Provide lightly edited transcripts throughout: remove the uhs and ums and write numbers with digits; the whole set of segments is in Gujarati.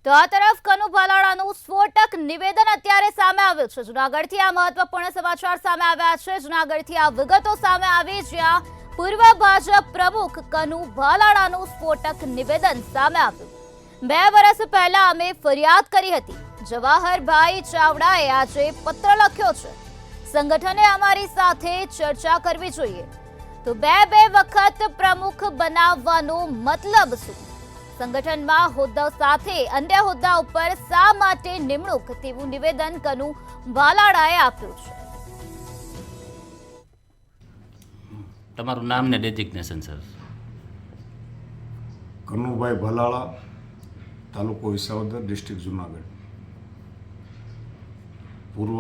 તો આ તરફ કનુ ભાલાળાનું સ્ફોટક નિવેદન અત્યારે સામે આવ્યું છે। જૂનાગઢથી આ મહત્વપૂર્ણ સમાચાર સામે આવ્યા છે। જૂનાગઢથી આ વિગતો સામે આવી, જ્યાં પૂર્વ ભાજપ પ્રમુખ કનુ ભાલાળાનું સ્ફોટક નિવેદન સામે આવ્યું। 2 વર્ષ પહેલા અમે ફરિયાદ કરી હતી। જવાહરભાઈ ચાવડાએ આજે પત્ર લખ્યો છે। સંગઠને અમારી સાથે ચર્ચા કરવી જોઈએ। તો બે વખત પ્રમુખ બનાવવાનો મતલબ શું? સંગઠનમાં હોદ્દા સાથે અન્ય હોદ્દા ઉપર શા માટે નિમણૂક, તેવું નિવેદન કનુ ભાલાળાએ આપ્યું છે। તમારું નામ ને ડેઝિગ્નેશન સર? કનુભાઈ ભાલાળા, તાલુકો વિસાવદર, ડિસ્ટ્રિક્ટ જુનાગઢ। પૂર્વ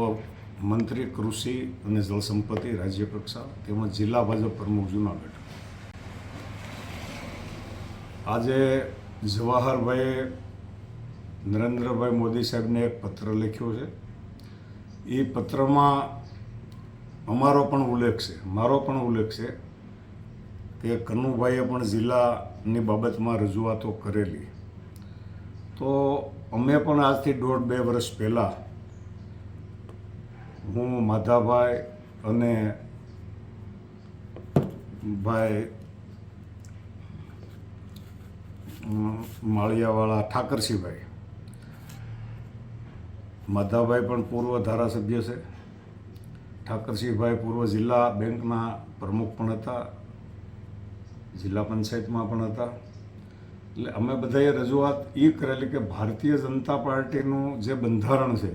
મંત્રી કૃષિ અને જળ સંપત્તિ રાજ્ય કક્ષા તેમજ જિલ્લા ભાજપ પ્રમુખ જુનાગઢ। આજે જવાહરભાઈએ નરેન્દ્રભાઈ મોદી સાહેબને એક પત્ર લખ્યો છે। એ પત્રમાં મારો પણ ઉલ્લેખ છે કે કનુભાઈએ પણ જિલ્લાની બાબતમાં રજૂઆતો કરેલી। તો અમે પણ આજથી 1.5-2 વર્ષ પહેલાં હું માધાભાઈ અને ભાઈ માળિયાવાળા ઠાકરસિંહભાઈ, માધાભાઈ પણ પૂર્વ ધારાસભ્ય છે, ઠાકરસિંહભાઈ પૂર્વ જિલ્લા બેંકના પ્રમુખ પણ હતા, જિલ્લા પંચાયતમાં પણ હતા। એટલે અમે બધાએ રજૂઆત એ કરેલી કે ભારતીય જનતા પાર્ટીનું જે બંધારણ છે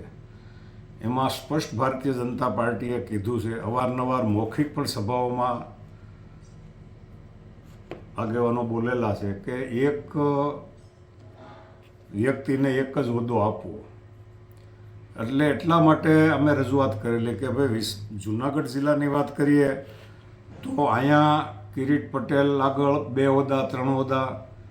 એમાં સ્પષ્ટ ભારતીય જનતા પાર્ટીએ કીધું છે, અવારનવાર મૌખિક પણ સભાઓમાં આગેવાનો બોલેલા છે કે એક વ્યક્તિને એક જ હોદ્દો આપવો। એટલે એટલા માટે અમે રજૂઆત કરેલી કે ભાઈ જુનાગઢ જિલ્લાની વાત કરીએ તો અહીંયા કિરીટ પટેલ આગળ 2 હોદ્દા 3 હોદ્દા,